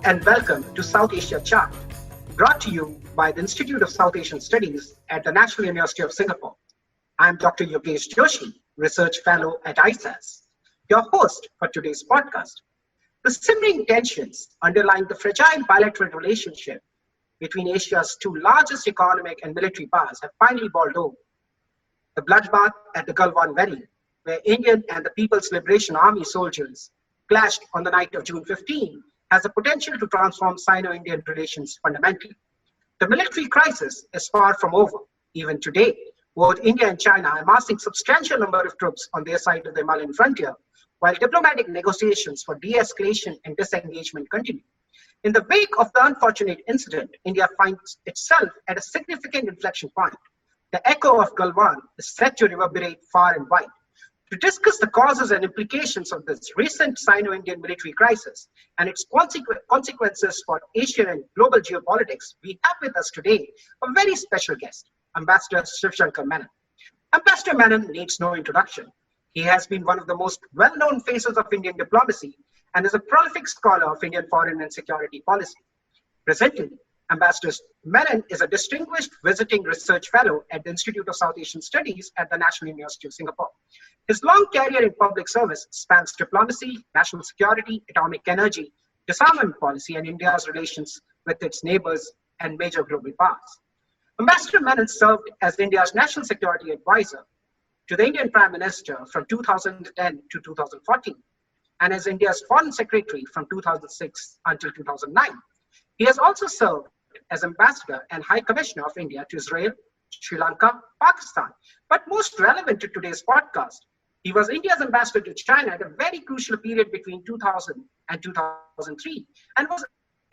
and welcome to South Asia Chart, brought to you by the Institute of South Asian Studies at the National University of Singapore. I'm Dr. Yogesh Joshi, Research Fellow at ISAS, your host for today's podcast. The simmering tensions underlying the fragile bilateral relationship between Asia's two largest economic and military powers have finally boiled over. The bloodbath at the Galwan Valley, where Indian and the People's Liberation Army soldiers clashed on the night of June 15, has the potential to transform Sino-Indian relations fundamentally. The military crisis is far from over. Even today, both India and China are amassing substantial number of troops on their side of the Himalayan frontier, while diplomatic negotiations for de-escalation and disengagement continue. In the wake of the unfortunate incident, India finds itself at a significant inflection point. The echo of Galwan is set to reverberate far and wide. To discuss the causes and implications of this recent Sino-Indian military crisis and its consequences for Asian and global geopolitics, we have with us today a very special guest, Ambassador Shivshankar Menon. Ambassador Menon needs no introduction. He has been one of the most well-known faces of Indian diplomacy and is a prolific scholar of Indian foreign and security policy. Presently, Ambassador Menon is a distinguished visiting research fellow at the Institute of South Asian Studies at the National University of Singapore. His long career in public service spans diplomacy, national security, atomic energy, disarmament policy, and India's relations with its neighbors and major global powers. Ambassador Menon served as India's national security advisor to the Indian Prime Minister from 2010 to 2014, and as India's foreign secretary from 2006 until 2009. He has also served as Ambassador and High Commissioner of India to Israel, Sri Lanka, Pakistan. But most relevant to today's podcast, he was India's ambassador to China at a very crucial period between 2000 and 2003 and was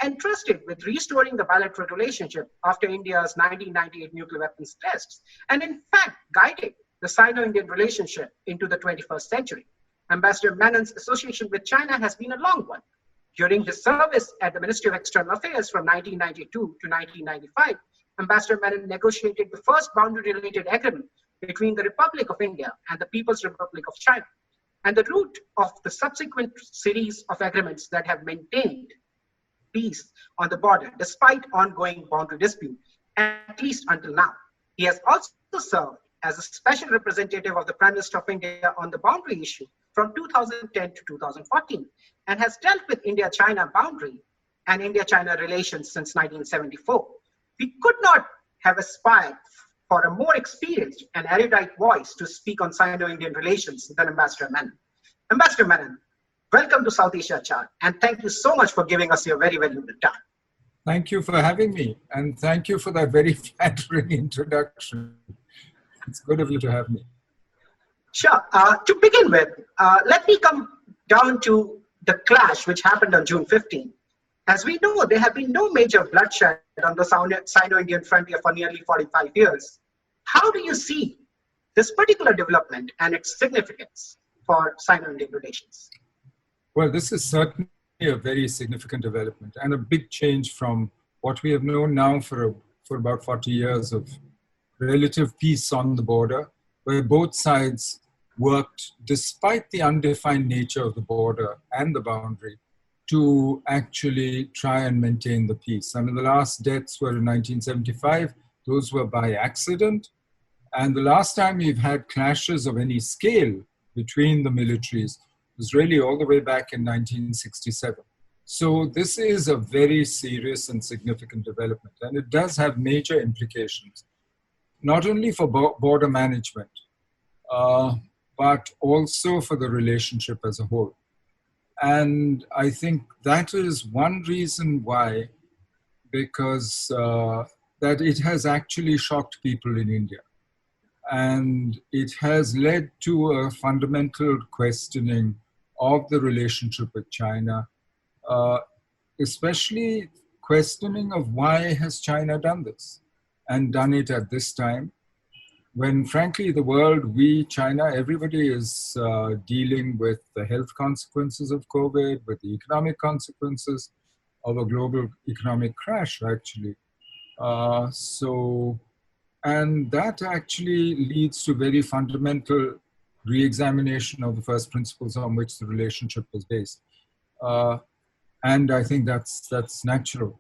entrusted with restoring the bilateral relationship after India's 1998 nuclear weapons tests and in fact guided the Sino-Indian relationship into the 21st century. Ambassador Menon's association with China has been a long one. During his service at the Ministry of External Affairs from 1992 to 1995, Ambassador Menon negotiated the first boundary-related agreement between the Republic of India and the People's Republic of China, and the root of the subsequent series of agreements that have maintained peace on the border despite ongoing boundary dispute, at least until now. He has also served as a special representative of the Prime Minister of India on the boundary issue from 2010 to 2014, and has dealt with India-China boundary and India-China relations since 1974. We could not have aspired for a more experienced and erudite voice to speak on Sino-Indian relations than Ambassador Menon. Ambassador Menon, welcome to South Asia Chart, and thank you so much for giving us your very valuable time. Thank you for having me, and thank you for that very flattering introduction. It's good of you to have me. Sure. To begin with, let me come down to the clash which happened on June 15. As we know, there have been no major bloodshed on the Sino-Indian frontier for nearly 45 years. How do you see this particular development and its significance for Sino-Indian relations? Well, this is certainly a very significant development and a big change from what we have known now for about 40 years of relative peace on the border, where both sides worked, despite the undefined nature of the border and the boundary, to actually try and maintain the peace. I mean, the last deaths were in 1975. Those were by accident. And the last time we've had clashes of any scale between the militaries was really all the way back in 1967. So this is a very serious and significant development. And it does have major implications, not only for border management, but also for the relationship as a whole. And I think that is one reason why, because that it has actually shocked people in India. And it has led to a fundamental questioning of the relationship with China, especially questioning of why has China done this and done it at this time, when frankly the world, we, China, everybody is dealing with the health consequences of COVID, with the economic consequences of a global economic crash, actually. And that actually leads to very fundamental re-examination of the first principles on which the relationship was based. And I think that's natural.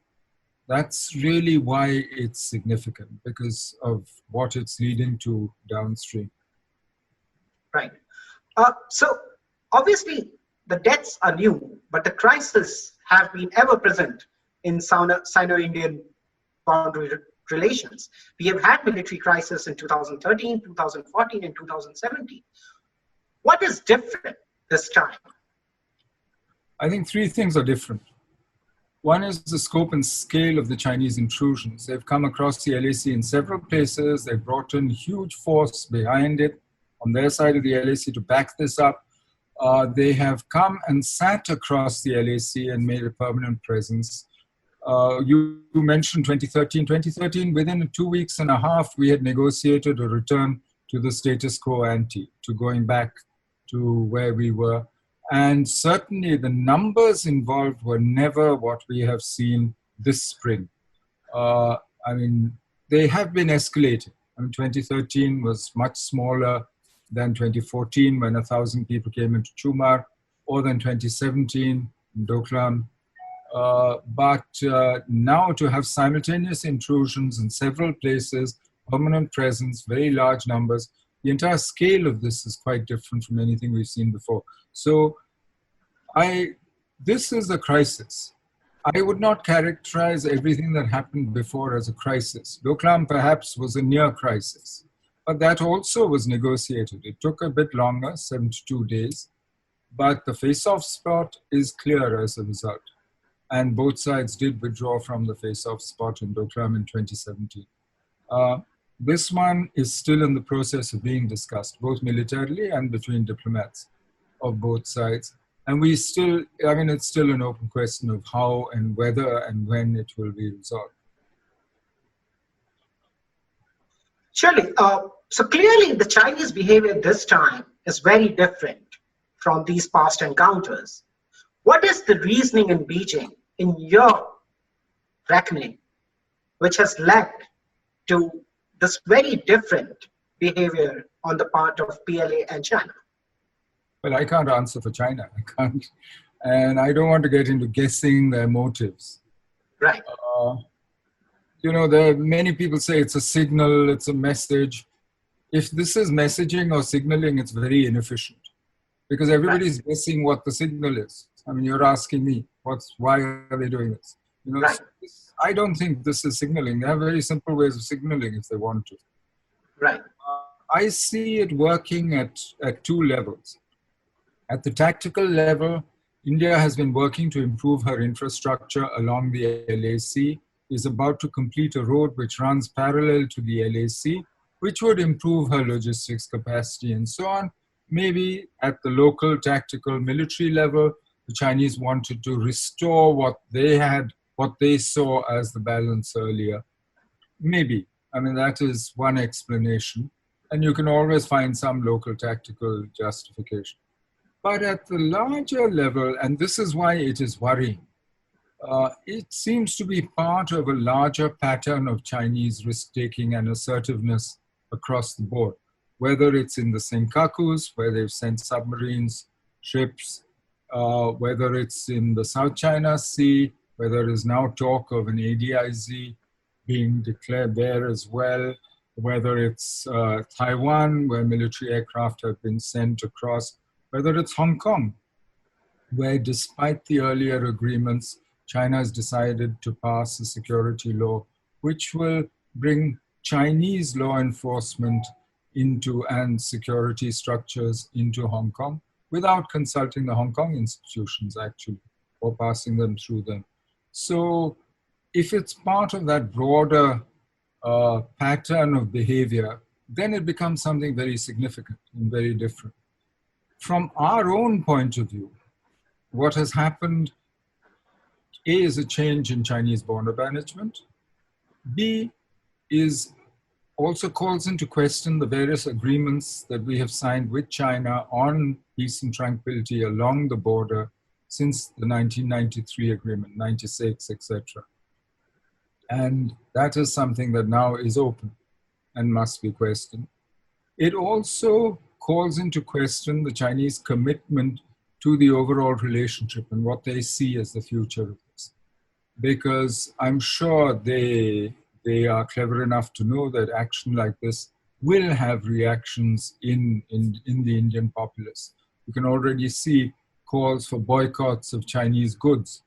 That's really why it's significant, because of what it's leading to downstream. Right. So obviously the deaths are new, but the crises have been ever present in Sino-Indian boundary relations. We have had military crises in 2013, 2014, and 2017. What is different this time? I think three things are different. One is the scope and scale of the Chinese intrusions. They've come across the LAC in several places. They've brought in huge force behind it on their side of the LAC to back this up. They have come and sat across the LAC and made a permanent presence. You mentioned 2013. 2013, within 2 weeks and a half, we had negotiated a return to the status quo ante, to going back to where we were. And certainly the numbers involved were never what we have seen this spring. I mean, they have been escalating. I mean, 2013 was much smaller than 2014 when 1,000 people came into Chumar, or than 2017 in Doklam. But now to have simultaneous intrusions in several places, permanent presence, very large numbers, the entire scale of this is quite different from anything we've seen before. So this is a crisis. I would not characterize everything that happened before as a crisis. Doklam perhaps was a near crisis, but that also was negotiated. It took a bit longer, 72 days, but the face-off spot is clear as a result. And both sides did withdraw from the face-off spot in Doklam in 2017. This one is still in the process of being discussed, both militarily and between diplomats of both sides. And it's still an open question of how and whether and when it will be resolved. Surely. So clearly the Chinese behavior this time is very different from these past encounters. What is the reasoning in Beijing, in your reckoning, which has led to this very different behavior on the part of PLA and China? Well, I can't answer for China. I can't. And I don't want to get into guessing their motives. Right. Many people say it's a signal, it's a message. If this is messaging or signaling, it's very inefficient, because everybody's guessing what the signal is. I mean, you're asking me, why are they doing this? Right. I don't think this is signaling. They have very simple ways of signaling if they want to. Right. I see it working at two levels. At the tactical level, India has been working to improve her infrastructure along the LAC, is about to complete a road which runs parallel to the LAC, which would improve her logistics capacity and so on. Maybe at the local tactical military level, the Chinese wanted to restore what they saw as the balance earlier. Maybe. I mean, that is one explanation. And you can always find some local tactical justification. But at the larger level, and this is why it is worrying, it seems to be part of a larger pattern of Chinese risk-taking and assertiveness across the board, whether it's in the Senkakus, where they've sent submarines, ships, whether it's in the South China Sea, where there is now talk of an ADIZ being declared there as well, whether it's Taiwan, where military aircraft have been sent across, whether it's Hong Kong, where despite the earlier agreements, China has decided to pass a security law, which will bring Chinese law enforcement and security structures into Hong Kong without consulting the Hong Kong institutions, actually, or passing them through them. So if it's part of that broader pattern of behavior, then it becomes something very significant and very different. From our own point of view, what has happened, A, is a change in Chinese border management. B, is also calls into question the various agreements that we have signed with China on peace and tranquility along the border since the 1993 agreement, 96, etc. And that is something that now is open and must be questioned. It also calls into question the Chinese commitment to the overall relationship and what they see as the future of this. Because I'm sure they are clever enough to know that action like this will have reactions in the Indian populace. You can already see calls for boycotts of Chinese goods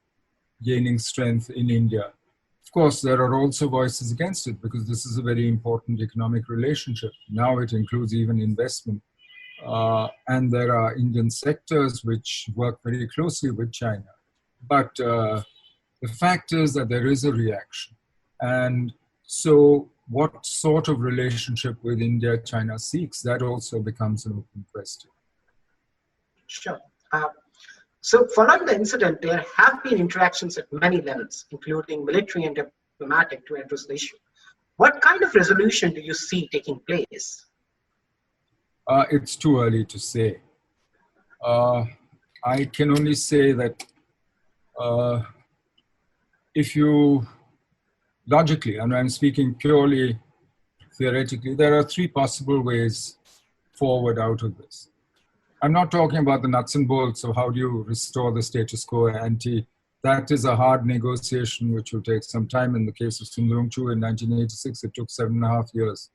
gaining strength in India. Of course, there are also voices against it because this is a very important economic relationship. Now it includes even investment. And there are Indian sectors which work very closely with China. But the fact is that there is a reaction. And so what sort of relationship with India China seeks, that also becomes an open question. Sure. So following the incident, there have been interactions at many levels, including military and diplomatic, to address the issue. What kind of resolution do you see taking place? It's too early to say. I can only say that if you logically, and I'm speaking purely theoretically, there are three possible ways forward out of this. I'm not talking about the nuts and bolts of how do you restore the status quo ante. That is a hard negotiation which will take some time. In the case of Sundarungchu in 1986, it took 7.5 years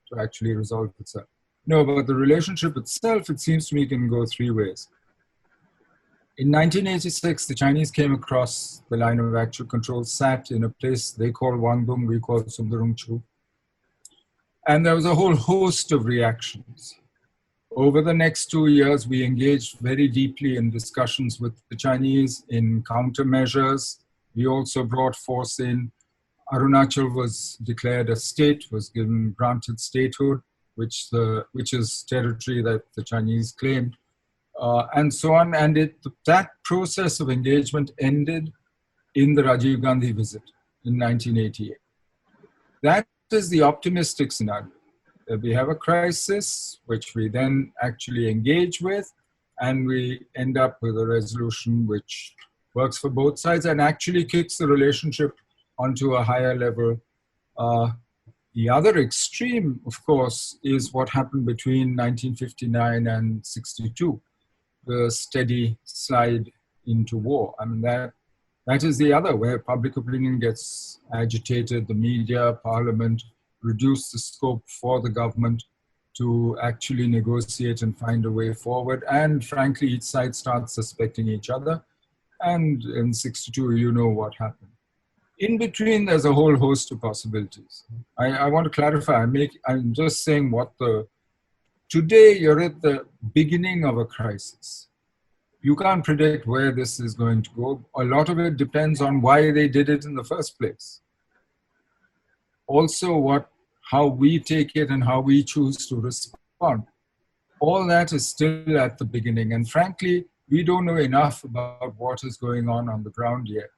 to actually resolve itself. No, but the relationship itself, it seems to me, can go three ways. In 1986, the Chinese came across the line of actual control, sat in a place they call Wangdong, we call Sundarungchu. And there was a whole host of reactions. Over the next 2 years, we engaged very deeply in discussions with the Chinese in countermeasures. We also brought force in. Arunachal was declared a state, was given granted statehood, which is territory that the Chinese claimed, and so on. And that process of engagement ended in the Rajiv Gandhi visit in 1988. That is the optimistic scenario. We have a crisis, which we then actually engage with, and we end up with a resolution which works for both sides and actually kicks the relationship onto a higher level. The other extreme, of course, is what happened between 1959 and 62, the steady slide into war. I mean, that is the other where public opinion gets agitated, the media, parliament, reduce the scope for the government to actually negotiate and find a way forward. And frankly, each side starts suspecting each other. And in 62, you know what happened. In between, there's a whole host of possibilities. I want to clarify, I'm just saying today you're at the beginning of a crisis. You can't predict where this is going to go. A lot of it depends on why they did it in the first place. Also, how we take it and how we choose to respond. All that is still at the beginning. And frankly, we don't know enough about what is going on the ground yet,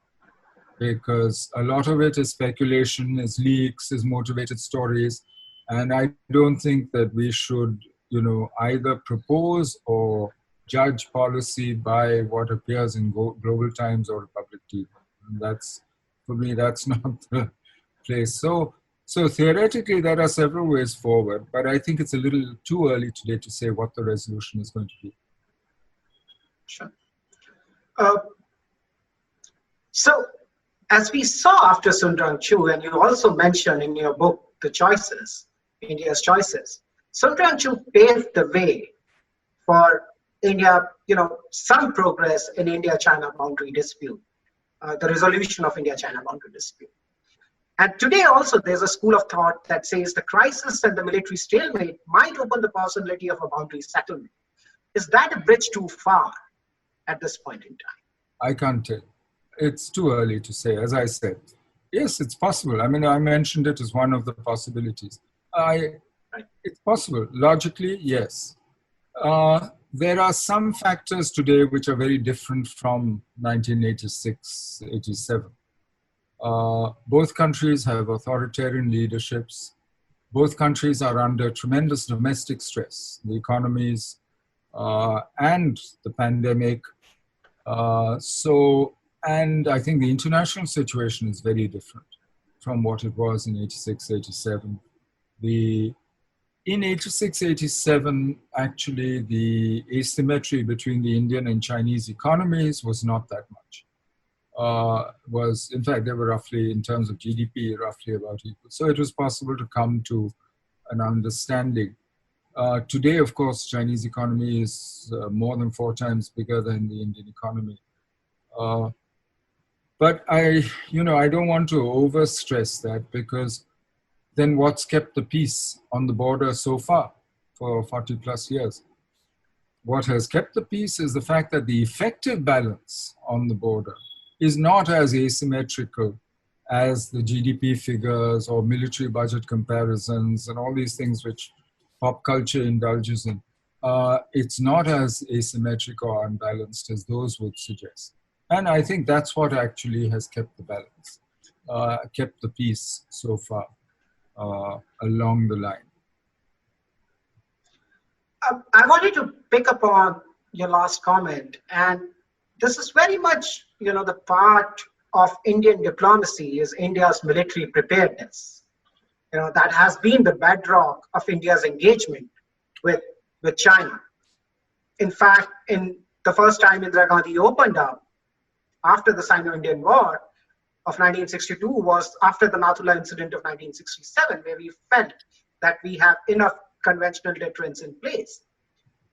because a lot of it is speculation, is leaks, is motivated stories. And I don't think that we should, either propose or judge policy by what appears in Global Times or Republic TV. And for me, that's not the place. So theoretically, there are several ways forward, but I think it's a little too early today to say what the resolution is going to be. Sure. So, as we saw after Sundarungchu, and you also mentioned in your book, The Choices, India's Choices, Sundarungchu paved the way for India, some progress in India-China boundary dispute, the resolution of India-China boundary dispute. And today also there's a school of thought that says the crisis and the military stalemate might open the possibility of a boundary settlement. Is that a bridge too far at this point in time? I can't tell. It's too early to say, as I said. Yes, it's possible. I mean, I mentioned it as one of the possibilities. It's possible. Logically, yes. There are some factors today which are very different from 1986, 87. Both countries have authoritarian leaderships. Both countries are under tremendous domestic stress, the economies and the pandemic. And I think the international situation is very different from what it was in 86, 87. The In 86, 87, actually, the asymmetry between the Indian and Chinese economies was not that much. In fact, they were roughly, in terms of GDP, roughly about equal. So it was possible to come to an understanding. Today, of course, Chinese economy is more than 4 times bigger than the Indian economy. But I don't want to overstress that, because then what's kept the peace on the border so far for 40 plus years? What has kept the peace is the fact that the effective balance on the border is not as asymmetrical as the GDP figures or military budget comparisons and all these things which pop culture indulges in. It's not as asymmetric or unbalanced as those would suggest. And I think that's what actually has kept the balance, kept the peace so far along the line. I wanted to pick up on your last comment, and this is very much, the part of Indian diplomacy is India's military preparedness. That has been the bedrock of India's engagement with China. In fact, in the first time Indira Gandhi opened up after the Sino-Indian War of 1962 was after the Nathula incident of 1967, where we felt that we have enough conventional deterrence in place.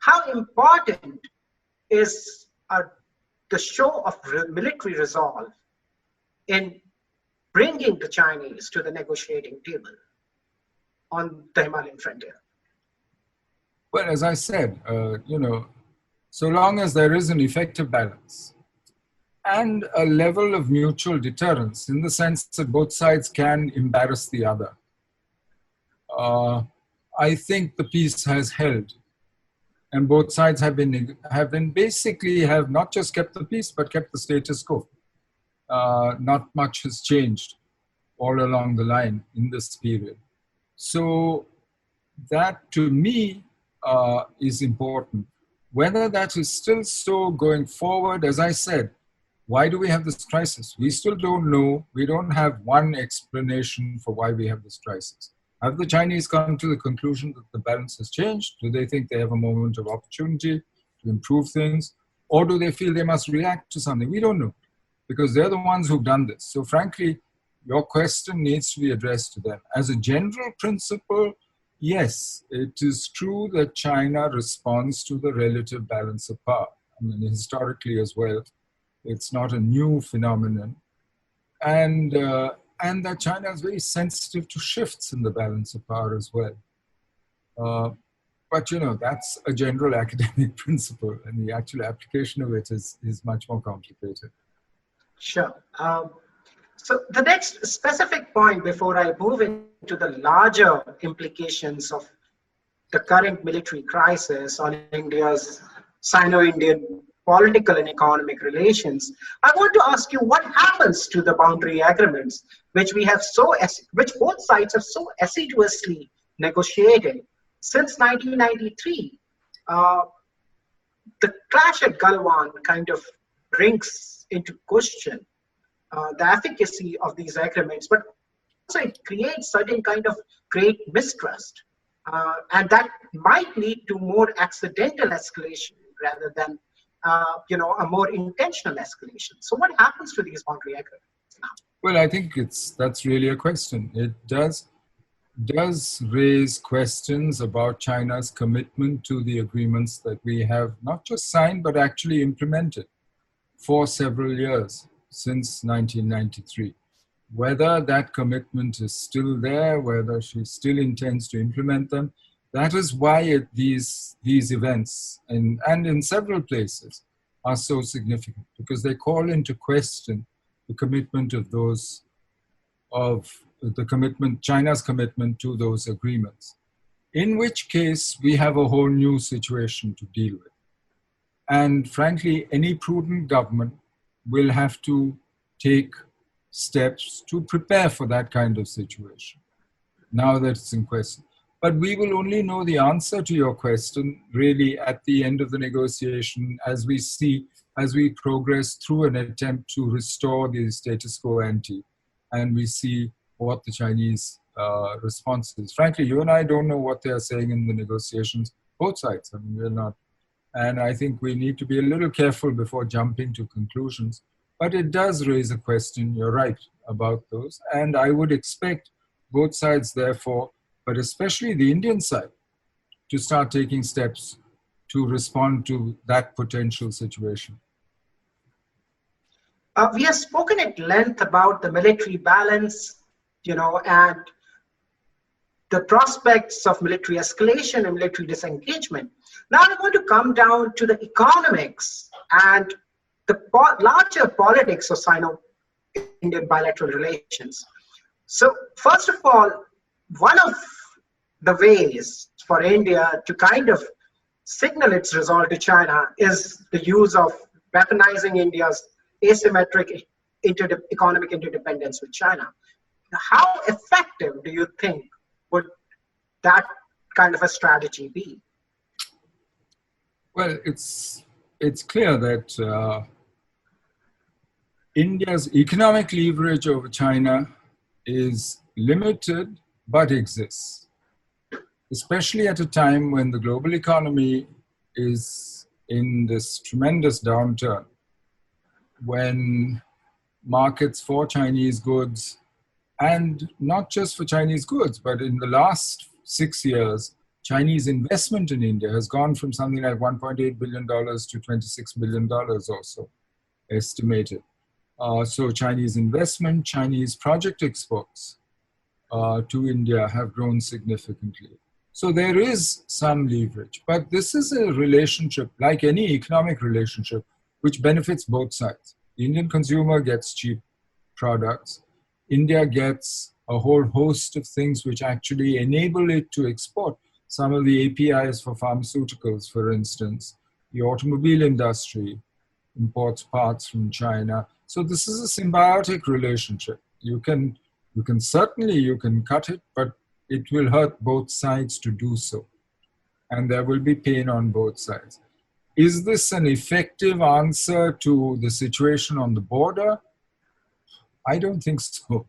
How important is the show of military resolve in bringing the Chinese to the negotiating table on the Himalayan frontier? Well, as I said, so long as there is an effective balance and a level of mutual deterrence, in the sense that both sides can embarrass the other, I think the peace has held, and both sides have not just kept the peace, but kept the status quo. Not much has changed all along the line in this period. So that, to me, is important. Whether that is still so going forward, as I said, why do we have this crisis? We still don't know. We don't have one explanation for why we have this crisis. Have the Chinese come to the conclusion that the balance has changed? Do they think they have a moment of opportunity to improve things? Or do they feel they must react to something? We don't know, because they're the ones who've done this. So frankly, your question needs to be addressed to them. As a general principle, yes, it is true that China responds to the relative balance of power. I mean, historically as well, it's not a new phenomenon. And that China is very sensitive to shifts in the balance of power as well. But, that's a general academic principle, and the actual application of it is much more complicated. Sure. So the next specific point before I move into the larger implications of the current military crisis on India's Sino-Indian political and economic relations, I want to ask you, what happens to the boundary agreements which both sides have so assiduously negotiated since 1993? The clash at Galwan kind of brings into question the efficacy of these agreements, but also it creates certain kind of great mistrust, and that might lead to more accidental escalation rather than a more intentional escalation. So what happens to these boundary agreements now? Well, I think that's really a question. It does raise questions about China's commitment to the agreements that we have not just signed, but actually implemented for several years since 1993. Whether that commitment is still there, whether she still intends to implement them, that is why these events, and in several places, are so significant, because they call into question the commitment China's commitment to those agreements. In which case, we have a whole new situation to deal with. And frankly, any prudent government will have to take steps to prepare for that kind of situation, now that it's in question. But we will only know the answer to your question really at the end of the negotiation, as we progress through an attempt to restore the status quo ante, and we see what the Chinese responses. Frankly, you and I don't know what they are saying in the negotiations, both sides. I mean, we're not. And I think we need to be a little careful before jumping to conclusions. But it does raise a question, you're right, about those. And I would expect both sides, therefore, but especially the Indian side, to start taking steps to respond to that potential situation. We have spoken at length about the military balance, and the prospects of military escalation and military disengagement. Now I want to come down to the economics and the larger politics of Sino-Indian bilateral relations. So first of all, one of the ways for India to kind of signal its resolve to China is the use of weaponizing India's asymmetric economic interdependence with China. Now, how effective do you think would that kind of a strategy be? Well, it's clear that India's economic leverage over China is limited but exists, especially at a time when the global economy is in this tremendous downturn, when markets for Chinese goods, and not just for Chinese goods, but in the last 6 years, Chinese investment in India has gone from something like $1.8 billion to $26 billion or so, estimated. So Chinese investment, Chinese project exports to India have grown significantly. So there is some leverage, but this is a relationship, like any economic relationship, which benefits both sides. The Indian consumer gets cheap products. India gets a whole host of things which actually enable it to export. Some of the APIs for pharmaceuticals, for instance, the automobile industry imports parts from China. So this is a symbiotic relationship. You can certainly cut it, but it will hurt both sides to do so. And there will be pain on both sides. Is this an effective answer to the situation on the border? I don't think so.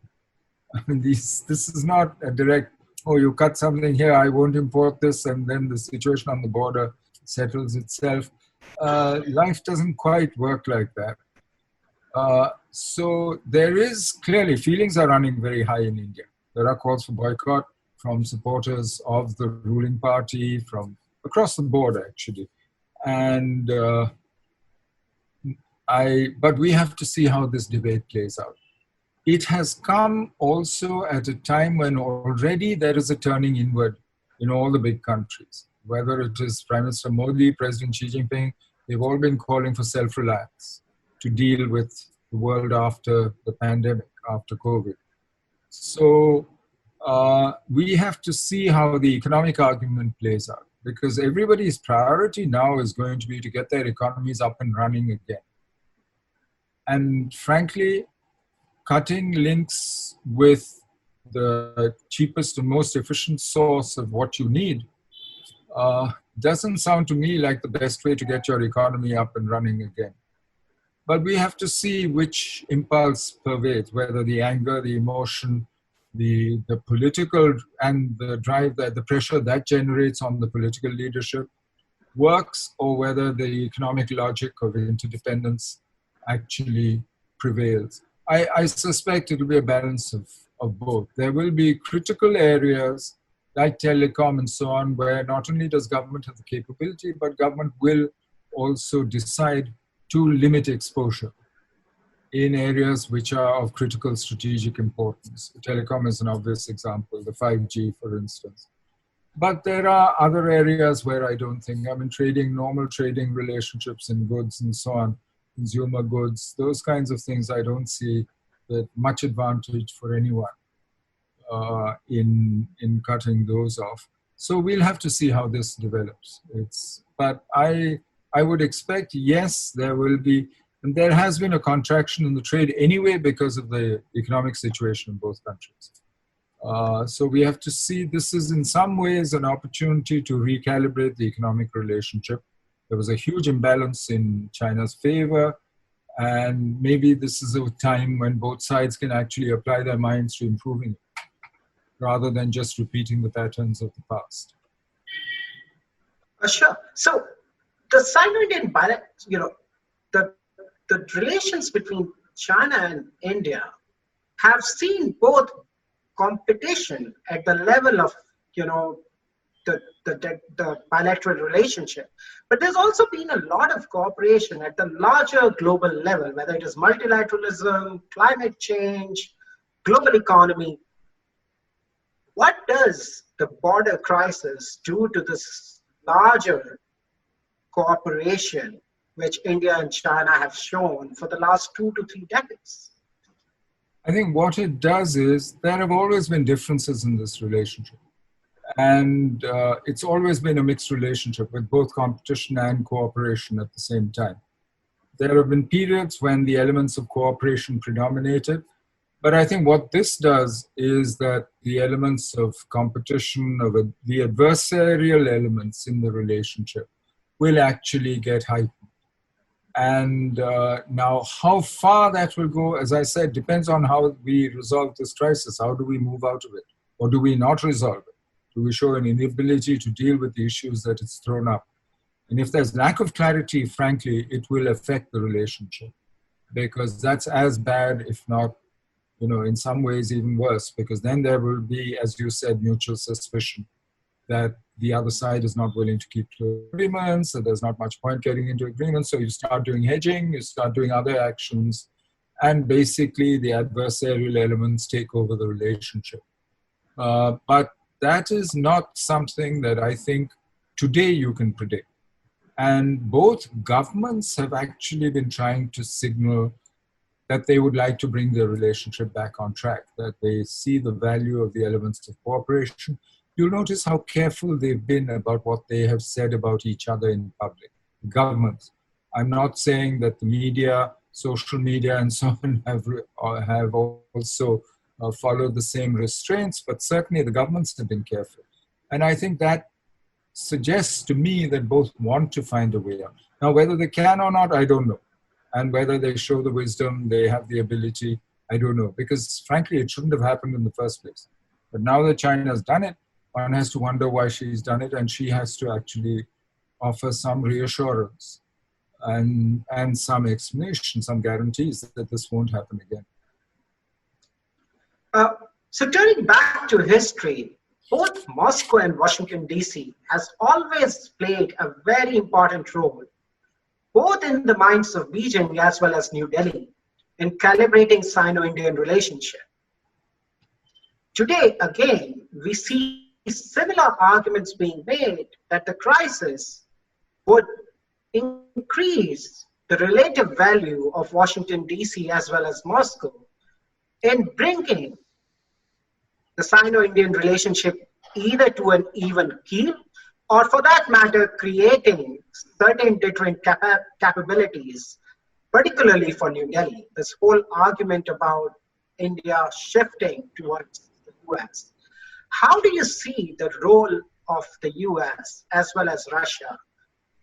I mean, this is not a direct, oh, you cut something here, I won't import this, and then the situation on the border settles itself. Life doesn't quite work like that. So there is clearly, feelings are running very high in India. There are calls for boycott from supporters of the ruling party, from across the board, actually. And but we have to see how this debate plays out. It has come also at a time when already there is a turning inward in all the big countries. Whether it is Prime Minister Modi, President Xi Jinping, they've all been calling for self-reliance to deal with the world after the pandemic, after COVID. So we have to see how the economic argument plays out, because everybody's priority now is going to be to get their economies up and running again. And frankly, cutting links with the cheapest and most efficient source of what you need doesn't sound to me like the best way to get your economy up and running again. But we have to see which impulse pervades, whether the anger, the emotion, the political and the drive, that the pressure that generates on the political leadership works, or whether the economic logic of interdependence actually prevails. I suspect it will be a balance of both. There will be critical areas like telecom and so on, where not only does government have the capability, but government will also decide to limit exposure in areas which are of critical strategic importance. Telecom is an obvious example, the 5G, for instance. But there are other areas where I don't think, I mean, normal trading relationships in goods and so on, consumer goods, those kinds of things, I don't see that much advantage for anyone in cutting those off. So we'll have to see how this develops. But I would expect, yes, there will be, and there has been a contraction in the trade anyway because of the economic situation in both countries. So we have to see, this is in some ways an opportunity to recalibrate the economic relationship. There was a huge imbalance in China's favor, and maybe this is a time when both sides can actually apply their minds to improving it. rather than just repeating the patterns of the past. Sure. So the Sino-Indian, the relations between China and India have seen both competition at the level of, the bilateral relationship, but there's also been a lot of cooperation at the larger global level, whether it is multilateralism, climate change, global economy. What does the border crisis do to this larger cooperation which India and China have shown for the last 2 to 3 decades? I think what it does is there have always been differences in this relationship. And it's always been a mixed relationship with both competition and cooperation at the same time. There have been periods when the elements of cooperation predominated, but I think what this does is that the elements of competition, of the adversarial elements in the relationship will actually get heightened. And now how far that will go, as I said, depends on how we resolve this crisis. How do we move out of it? Or do we not resolve it? Do we show an inability to deal with the issues that it's thrown up? And if there's lack of clarity, frankly, it will affect the relationship, because that's as bad, if not, in some ways even worse, because then there will be, as you said, mutual suspicion that the other side is not willing to keep to agreements, that there's not much point getting into agreements. So you start doing hedging, you start doing other actions, and basically the adversarial elements take over the relationship. But that is not something that I think today you can predict. And both governments have actually been trying to signal that they would like to bring the relationship back on track, that they see the value of the elements of cooperation. You'll notice how careful they've been about what they have said about each other in public. Governments. I'm not saying that the media, social media, and so on have also followed the same restraints, but certainly the governments have been careful. And I think that suggests to me that both want to find a way out. Now, whether they can or not, I don't know. And whether they show the wisdom, they have the ability, I don't know. Because frankly, it shouldn't have happened in the first place. But now that China has done it, one has to wonder why she's done it, and she has to actually offer some reassurance and some explanation, some guarantees that this won't happen again. So turning back to history, both Moscow and Washington, D.C. has always played a very important role, both in the minds of Beijing as well as New Delhi, in calibrating Sino-Indian relationship. Today, again, we see similar arguments being made that the crisis would increase the relative value of Washington, D.C. as well as Moscow in bringing the Sino-Indian relationship either to an even keel, or for that matter, creating certain deterrent capabilities, particularly for New Delhi. This whole argument about India shifting towards the US. How do you see the role of the US as well as Russia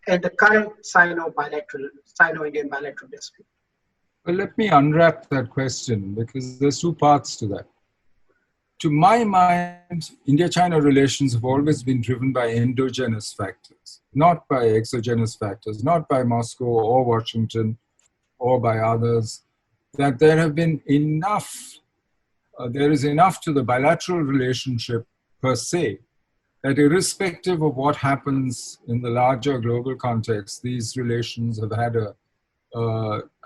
in the current Sino-Indian bilateral dispute? Well, let me unwrap that question, because there's 2 parts to that. To my mind, India-China relations have always been driven by endogenous factors, not by exogenous factors, not by Moscow or Washington or by others, that there have been enough, there is enough to the bilateral relationship per se, that irrespective of what happens in the larger global context, these relations have had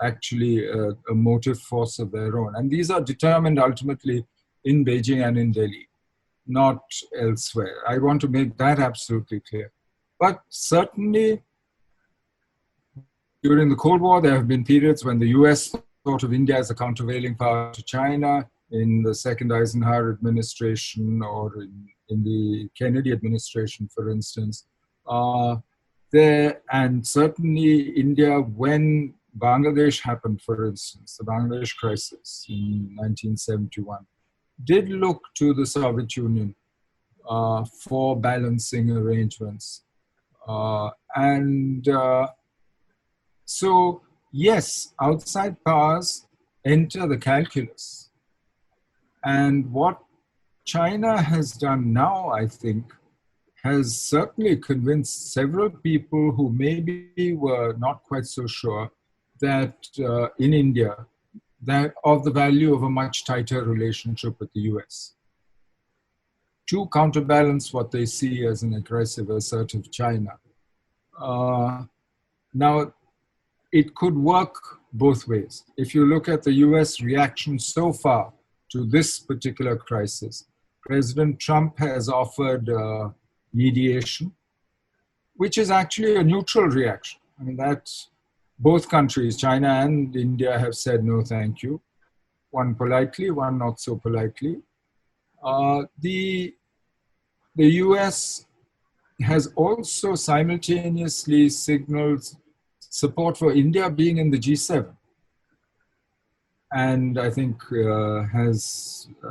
actually a motive force of their own. And these are determined ultimately in Beijing and in Delhi, not elsewhere. I want to make that absolutely clear. But certainly, during the Cold War, there have been periods when the US thought of India as a countervailing power to China, in the second Eisenhower administration or in the Kennedy administration, for instance. And certainly India, when Bangladesh happened, for instance, the Bangladesh crisis in 1971, did look to the Soviet Union for balancing arrangements. So, yes, outside powers enter the calculus. And what China has done now, I think, has certainly convinced several people who maybe were not quite so sure that in India, that of the value of a much tighter relationship with the US, to counterbalance what they see as an aggressive, assertive China. Now, it could work both ways. If you look at the US reaction so far to this particular crisis, President Trump has offered mediation, which is actually a neutral reaction. I mean, that's both countries, China and India, have said no, thank you. One politely, one not so politely. The US has also simultaneously signaled support for India being in the G7. And I think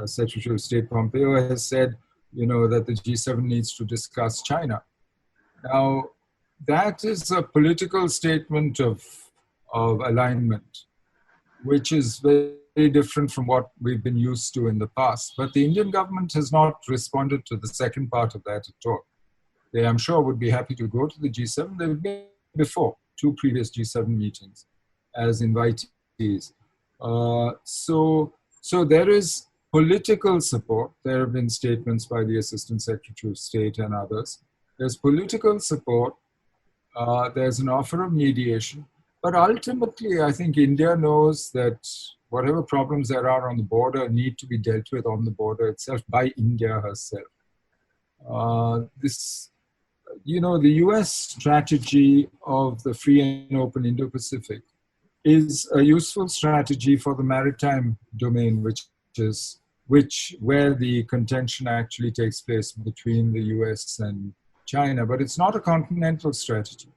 Secretary of State Pompeo has said, that the G7 needs to discuss China. Now, that is a political statement of alignment, which is very different from what we've been used to in the past. But the Indian government has not responded to the second part of that at all. They, I'm sure, would be happy to go to the G7. They've been before, 2 previous G7 meetings as invitees. So there is political support. There have been statements by the Assistant Secretary of State and others. There's political support. There's an offer of mediation. But ultimately, I think India knows that whatever problems there are on the border need to be dealt with on the border itself by India herself. The US strategy of the free and open Indo-Pacific is a useful strategy for the maritime domain, where the contention actually takes place between the US and China, but it's not a continental strategy.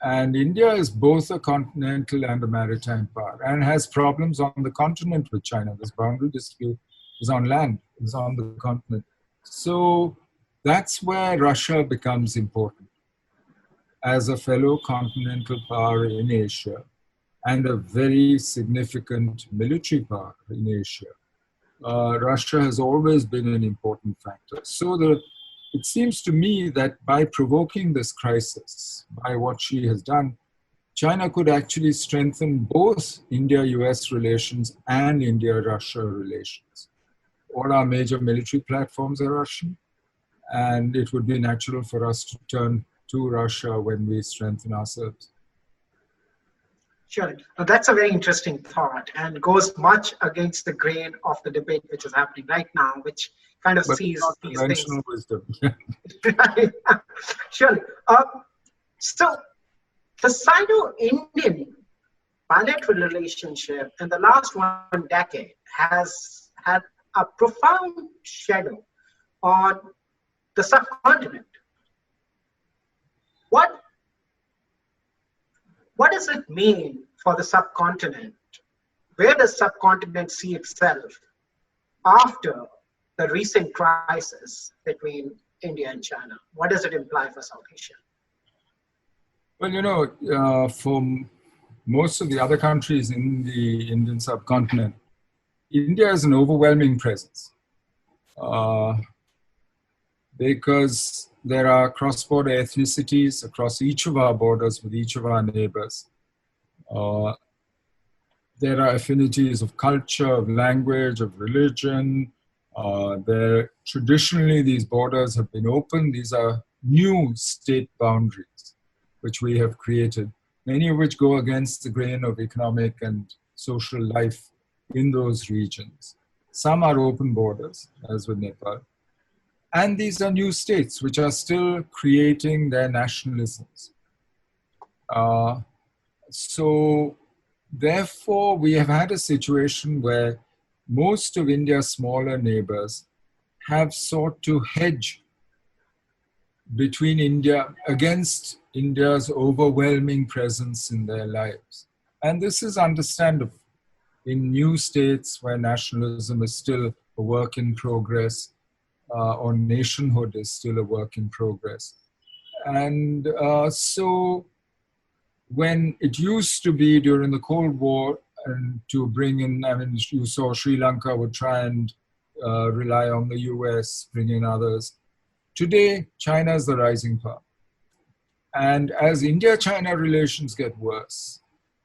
And India is both a continental and a maritime power, and has problems on the continent with China. This boundary dispute is on land, is on the continent. So that's where Russia becomes important as a fellow continental power in Asia and a very significant military power in Asia. Russia has always been an important factor. So it seems to me that by provoking this crisis, by what she has done, China could actually strengthen both India-US relations and India-Russia relations. All our major military platforms are Russian, and it would be natural for us to turn to Russia when we strengthen ourselves. Sure. Now, that's a very interesting thought and goes much against the grain of the debate which is happening right now, which kind of sees these things. Wisdom. Surely. So the Sino-Indian bilateral relationship in the last 1 decade has had a profound shadow on the subcontinent. What does it mean for the subcontinent? Where does subcontinent see itself after the recent crisis between India and China? What does it imply for South Asia? Well, for most of the other countries in the Indian subcontinent, India is an overwhelming presence because there are cross-border ethnicities across each of our borders with each of our neighbors. There are affinities of culture, of language, of religion. Traditionally, these borders have been open. These are new state boundaries which we have created, many of which go against the grain of economic and social life in those regions. Some are open borders, as with Nepal. And these are new states which are still creating their nationalisms. So therefore, we have had a situation where most of India's smaller neighbors have sought to hedge between India against India's overwhelming presence in their lives. And this is understandable in new states where nationalism is still a work in progress, or nationhood is still a work in progress. And so when it used to be during the Cold War and to bring in, you saw Sri Lanka would try and rely on the US, bring in others. Today, China is the rising power. And as India-China relations get worse,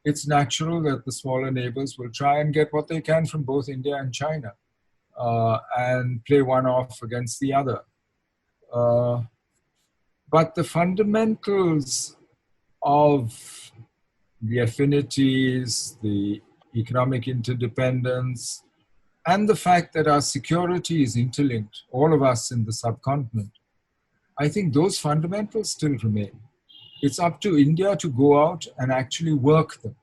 it's natural that the smaller neighbors will try and get what they can from both India and China and play one off against the other. But the fundamentals of the affinities, the economic interdependence, and the fact that our security is interlinked, all of us in the subcontinent, I think those fundamentals still remain. It's up to India to go out and actually work them,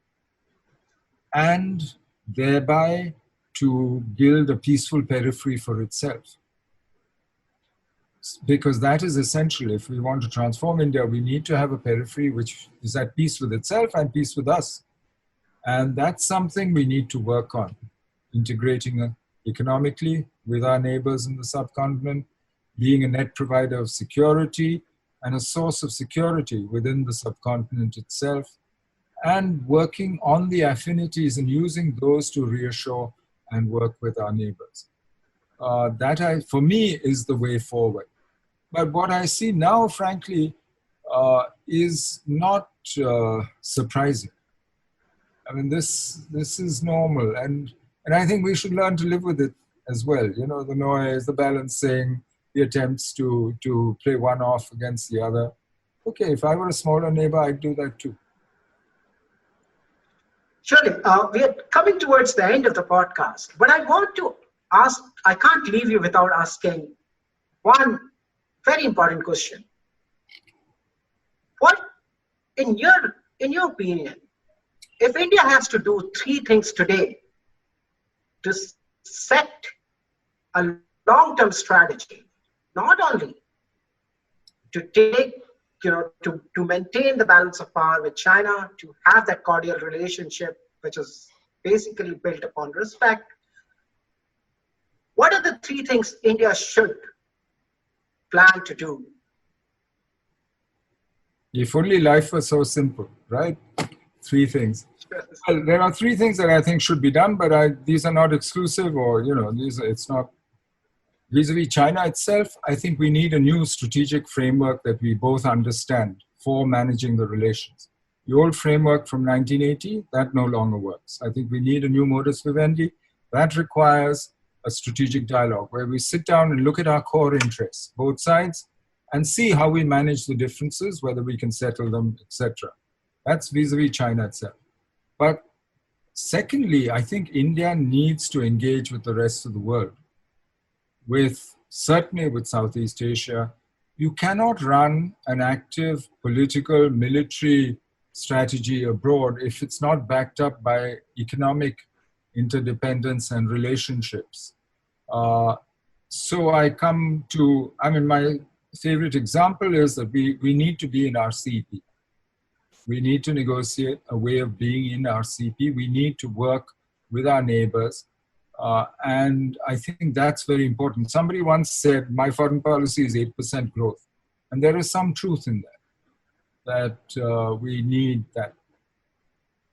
and thereby to build a peaceful periphery for itself. Because that is essential. If we want to transform India, we need to have a periphery which is at peace with itself and peace with us. And that's something we need to work on, integrating economically with our neighbors in the subcontinent, being a net provider of security and a source of security within the subcontinent itself, and working on the affinities and using those to reassure and work with our neighbors. That, for me, is the way forward. But what I see now, frankly, is not surprising. I mean, this is normal, and I think we should learn to live with it as well. You know, the noise, the balancing, the attempts to play one off against the other. Okay, if I were a smaller neighbor, I'd do that too. Surely, we are coming towards the end of the podcast, but I want to ask, I can't leave you without asking one very important question. What, in your opinion, if India has to do 3 things today to set a long-term strategy, not only to take, to maintain the balance of power with China, to have that cordial relationship, which is basically built upon respect, what are the 3 things India should plan to do? If only life was so simple, right? 3 things. Well, there are 3 things that I think should be done, but these are not exclusive, or it's not vis-a-vis China itself. I think we need a new strategic framework that we both understand for managing the relations. The old framework from 1980, that no longer works. I think we need a new modus vivendi. That requires a strategic dialogue where we sit down and look at our core interests, both sides, and see how we manage the differences, whether we can settle them, etc. That's vis-a-vis China itself. But secondly, I think India needs to engage with the rest of the world, certainly with Southeast Asia. You cannot run an active political, military strategy abroad if it's not backed up by economic interdependence and relationships. So my favorite example is that we need to be in RCEP. We need to negotiate a way of being in RCEP. We need to work with our neighbors. And I think that's very important. Somebody once said, my foreign policy is 8% growth. And there is some truth in that we need that.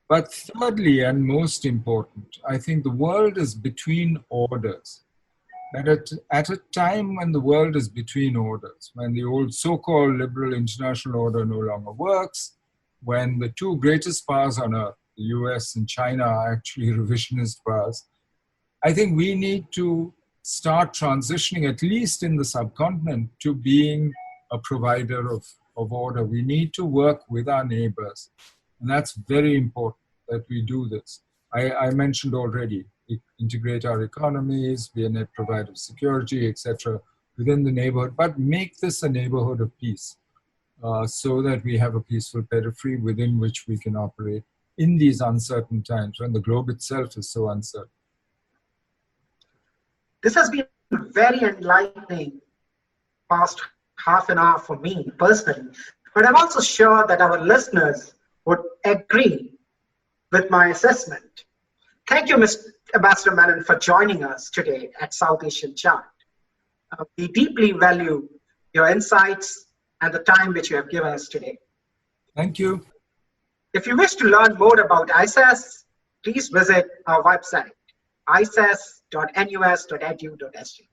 But thirdly, and most important, I think the world is between orders. That at a time when the world is between orders, when the old so-called liberal international order no longer works, when the 2 greatest powers on earth, the US and China, are actually revisionist powers, I think we need to start transitioning, at least in the subcontinent, to being a provider of order. We need to work with our neighbors. And that's very important that we do this. I mentioned already, integrate our economies, be a net provider of security, etc., within the neighborhood, but make this a neighborhood of peace so that we have a peaceful periphery within which we can operate in these uncertain times when the globe itself is so uncertain. This has been very enlightening past half an hour for me personally, but I'm also sure that our listeners would agree with my assessment. Thank you, Mr. Ambassador Menon, for joining us today at South Asian Chart. We deeply value your insights and the time which you have given us today. Thank you. If you wish to learn more about ISAS, please visit our website, isas.org. www.nus.edu.sg.